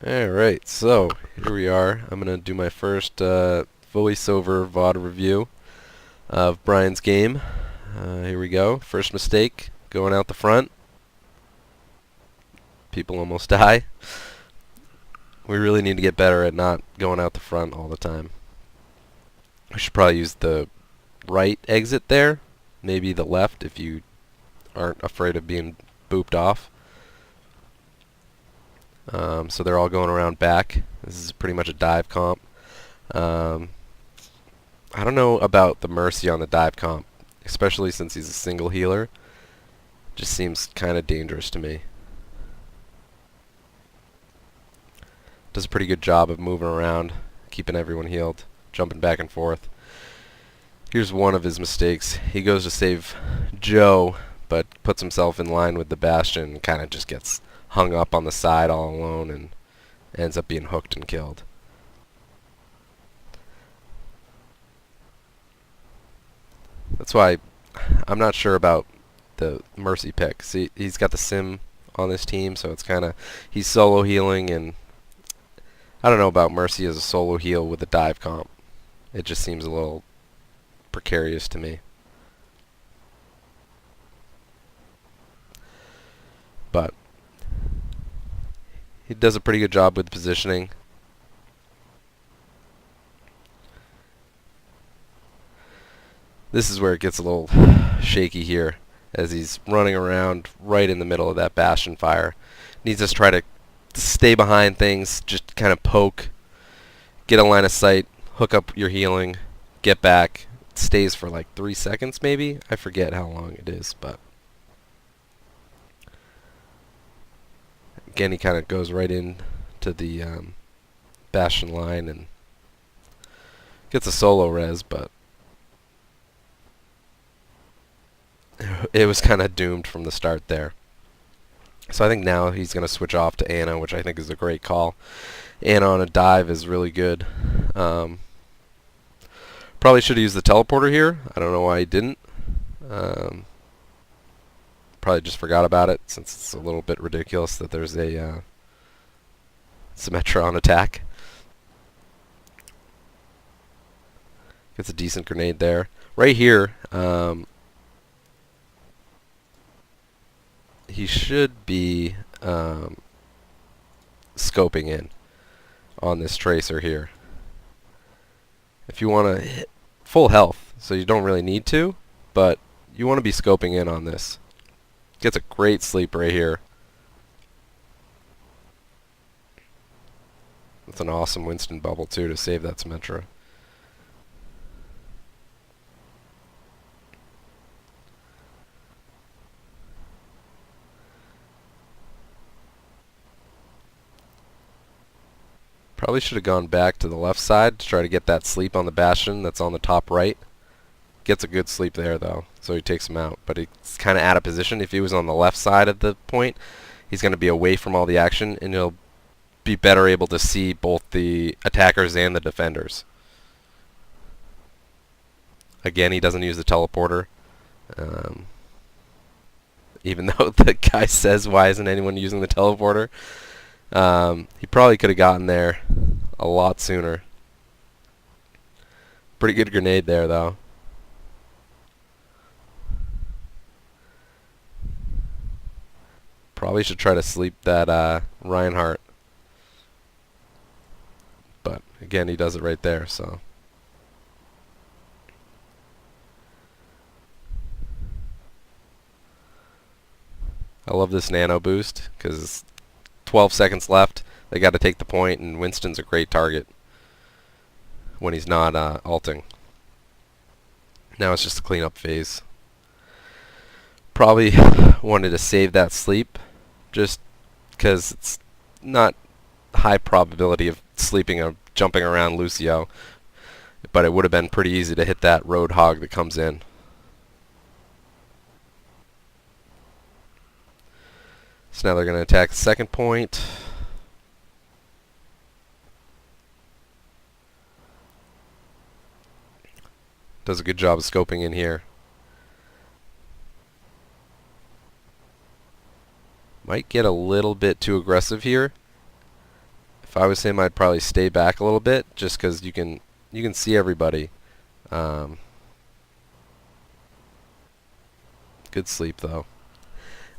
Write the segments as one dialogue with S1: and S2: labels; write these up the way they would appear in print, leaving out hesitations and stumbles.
S1: Alright, so here we are. I'm going to do my first voiceover VOD review of Brian's game. Here we go. First mistake, going out the front. People almost die. We really need to get better at not going out the front all the time. I should probably use the right exit there. Maybe the left if you aren't afraid of being booped off. So they're all going around back. This is pretty much a dive comp. I don't know about the Mercy on the dive comp, especially since he's a single healer. Just seems kind of dangerous to me. Does a pretty good job of moving around, keeping everyone healed, jumping back and forth. Here's one of his mistakes. He goes to save Joe, but puts himself in line with the Bastion and kind of just gets hung up on the side all alone and ends up being hooked and killed. That's why I'm not sure about the Mercy pick. See, he's got the Sim on this team, so it's kind of, he's solo healing, and I don't know about Mercy as a solo heal with a dive comp. It just seems a little precarious to me. But he does a pretty good job with positioning. This is where it gets a little shaky here, as he's running around right in the middle of that Bastion fire. Needs to try to stay behind things, just kind of poke, get a line of sight, hook up your healing, get back. It stays for like 3 seconds maybe? I forget how long it is, but again he kind of goes right in to the Bastion line and gets a solo res, but it was kind of doomed from the start there. So I think now he's going to switch off to Ana, which I think is a great call. Ana on a dive is really good. Probably should have used the teleporter here. I don't know why he didn't. Probably just forgot about it, since it's a little bit ridiculous that there's a Symmetra on attack. Gets a decent grenade there. Right here, he should be scoping in on this tracer here. If you want to hit full health, so you don't really need to, but you want to be scoping in on this. Gets a great sleep right here. That's an awesome Winston bubble too to save that Symmetra. Probably should have gone back to the left side to try to get that sleep on the Bastion that's on the top right. Gets a good sleep there though, so he takes him out. But he's kind of out of position. If he was on the left side of the point, he's going to be away from all the action, and he'll be better able to see both the attackers and the defenders. Again, he doesn't use the teleporter. Even though the guy says, why isn't anyone using the teleporter? He probably could have gotten there a lot sooner. Pretty good grenade there, though. Probably should try to sleep that Reinhardt. But, again, he does it right there, so. I love this nano boost, because 12 seconds left. They got to take the point, and Winston's a great target when he's not ulting. Now it's just a cleanup phase. Probably wanted to save that sleep, just because it's not high probability of sleeping or jumping around Lucio, but it would have been pretty easy to hit that road hog that comes in. So now they're going to attack the second point. Does a good job of scoping in here. Might get a little bit too aggressive here. If I was him, I'd probably stay back a little bit, just because you can see everybody. Good sleep though.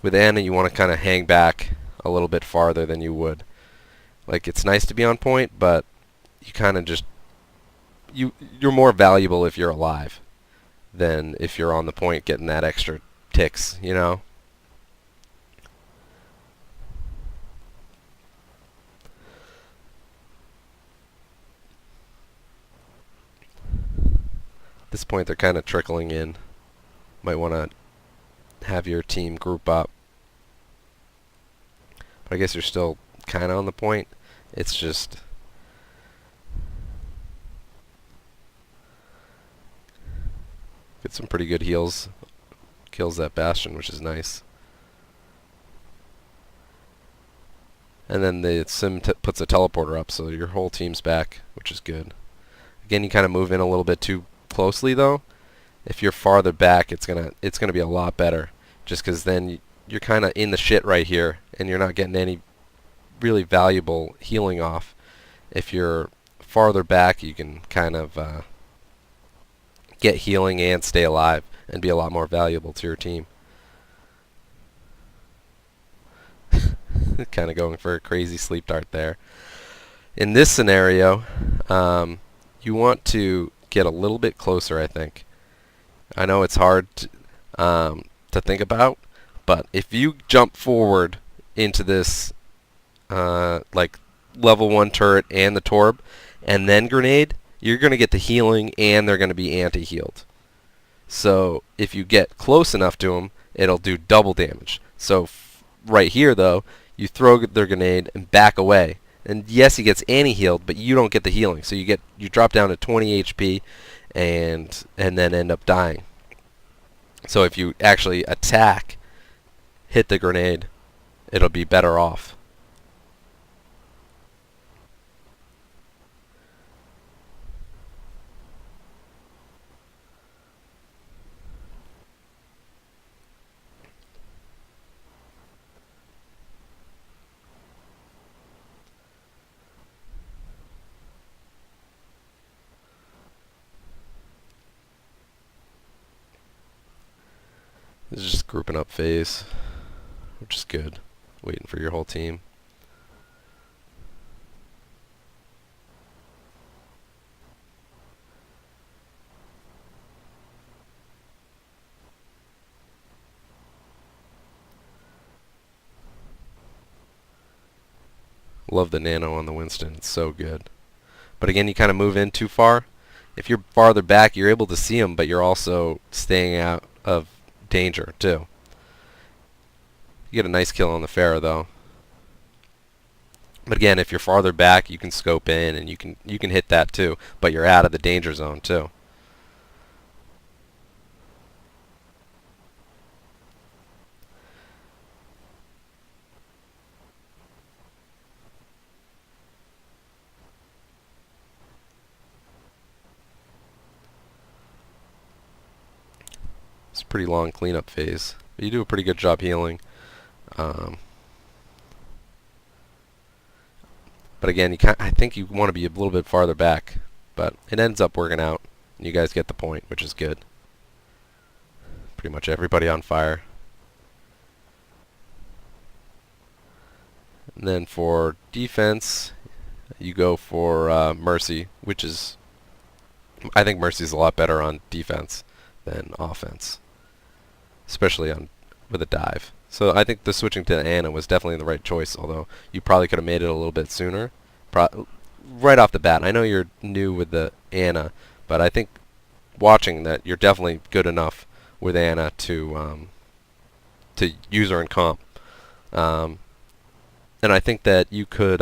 S1: With Ana, you want to kind of hang back a little bit farther than you would. Like, it's nice to be on point, but you kind of just you're more valuable if you're alive than if you're on the point getting that extra ticks, you know? At this point, they're kind of trickling in. Might want to have your team group up. But I guess you're still kind of on the point. It's just get some pretty good heals. Kills that Bastion, which is nice. And then the Sim puts a teleporter up, so your whole team's back, which is good. Again, you kind of move in a little bit too closely, though. If you're farther back, it's gonna be a lot better, just because then you're kind of in the shit right here, and you're not getting any really valuable healing off. If you're farther back, you can kind of get healing and stay alive, and be a lot more valuable to your team. Kind of going for a crazy sleep dart there. In this scenario, you want to get a little bit closer, I think. I know it's hard to think about, but if you jump forward into this like level 1 turret and the Torb, and then grenade, you're going to get the healing and they're going to be anti-healed. So if you get close enough to them, it'll do double damage. So right here, though, you throw their grenade and back away. And yes, he gets anti-healed, but you don't get the healing. So you drop down to 20 HP and then end up dying. So if you actually attack, hit the grenade, it'll be better off. This is just grouping up phase, which is good. Waiting for your whole team. Love the nano on the Winston. It's so good. But again, you kind of move in too far. If you're farther back, you're able to see them, but you're also staying out of danger too. You get a nice kill on the Pharah though. But again, if you're farther back, you can scope in and you can hit that too, but you're out of the danger zone too. It's a pretty long cleanup phase, but you do a pretty good job healing. But again, I think you want to be a little bit farther back, but it ends up working out. You guys get the point, which is good. Pretty much everybody on fire. And then for defense, you go for Mercy, which is, I think Mercy's a lot better on defense than offense, especially with a dive. So I think the switching to Ana was definitely the right choice, although you probably could have made it a little bit sooner. Right off the bat. I know you're new with the Ana, but I think watching that you're definitely good enough with Ana to use her in comp. And I think that you could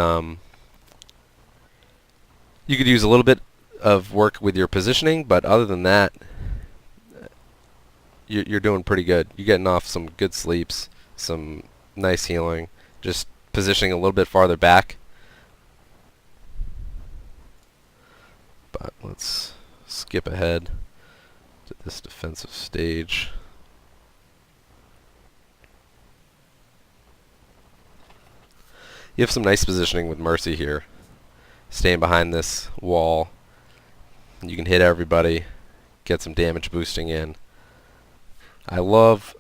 S1: use a little bit of work with your positioning, but other than that, you're doing pretty good. You're getting off some good sleeps, some nice healing, just positioning a little bit farther back. But let's skip ahead to this defensive stage. You have some nice positioning with Mercy here. staying behind this wall. You can hit everybody, get some damage boosting in. I love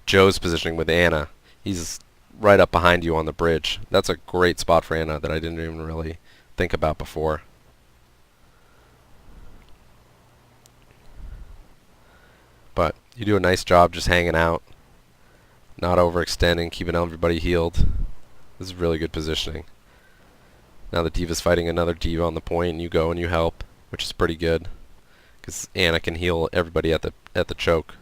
S1: Joe's positioning with Anna. He's right up behind you on the bridge. That's a great spot for Anna that I didn't even really think about before. But you do a nice job just hanging out, not overextending, keeping everybody healed. This is really good positioning. Now the D.Va's fighting another D.Va on the point, and you go and you help, which is pretty good, because Anna can heal everybody at the choke.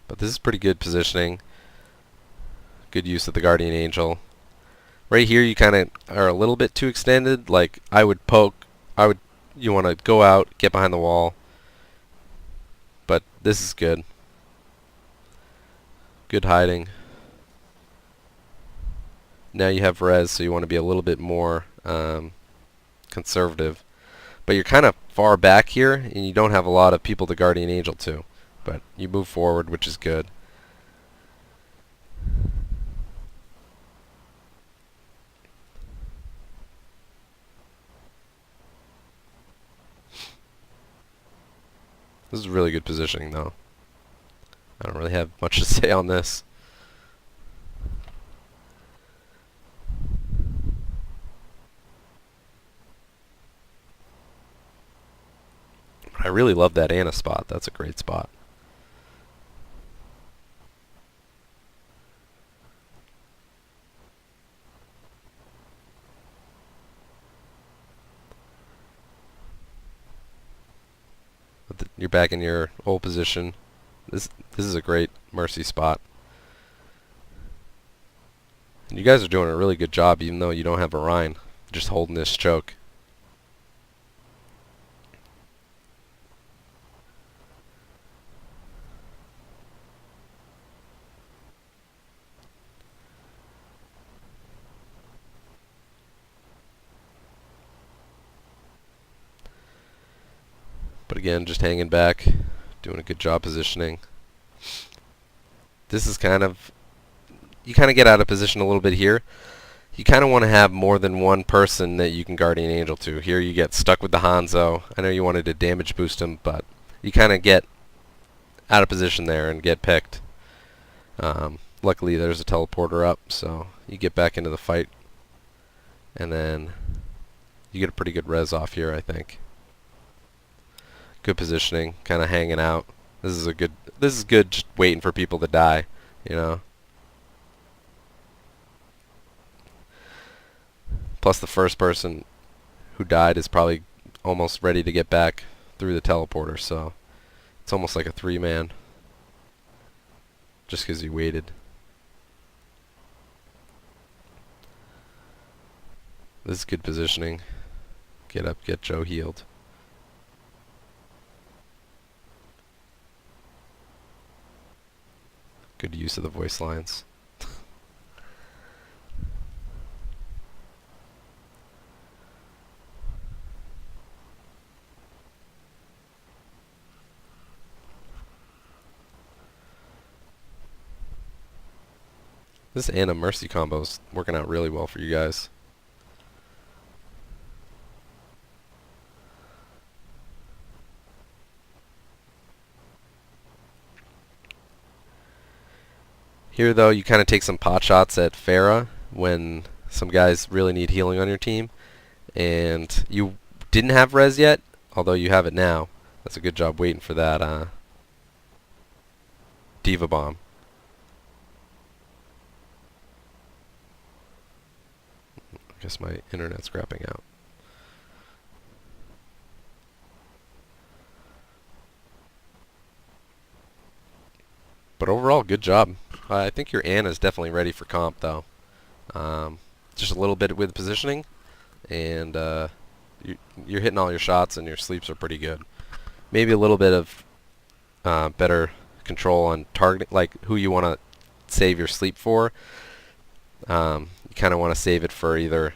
S1: But this is pretty good positioning. Good use of the Guardian Angel. Right here you kind of are a little bit too extended. Like, I would poke. You want to go out, get behind the wall. But this is good. Good hiding. Now you have res, so you want to be a little bit more conservative. But you're kind of far back here, and you don't have a lot of people to Guardian Angel to. But you move forward, which is good. This is really good positioning, though. I don't really have much to say on this. I really love that Anna spot. That's a great spot. You're back in your old position. This is a great Mercy spot. And you guys are doing a really good job, even though you don't have a Rein. Just holding this choke. But again, just hanging back, doing a good job positioning. This is kind of, you kind of get out of position a little bit here. You kind of want to have more than one person that you can Guardian Angel to. Here you get stuck with the Hanzo. I know you wanted to damage boost him, but you kind of get out of position there and get picked. Luckily there's a teleporter up, so you get back into the fight. And then you get a pretty good res off here, I think. Good positioning, kind of hanging out. This is good just waiting for people to die, you know. Plus the first person who died is probably almost ready to get back through the teleporter, so it's almost like a 3-man. Just because you waited. This is good positioning. Get up, get Joe healed. Good use of the voice lines. This Anna Mercy combo is working out really well for you guys. Here, though, you kind of take some pot shots at Pharah when some guys really need healing on your team. And you didn't have res yet, although you have it now. That's a good job waiting for that D.Va bomb. I guess my internet's crapping out. But overall, good job. I think your Anna's definitely ready for comp, though. Just a little bit with positioning, and you're hitting all your shots, and your sleeps are pretty good. Maybe a little bit of better control on targeting, like who you want to save your sleep for. You kind of want to save it for either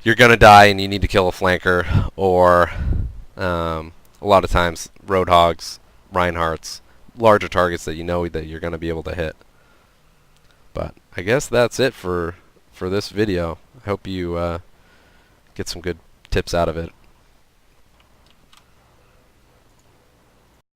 S1: you're going to die and you need to kill a flanker, or A lot of times, Roadhogs, Reinhardts, larger targets that you know that you're going to be able to hit. But I guess that's it for this video. I hope you get some good tips out of it.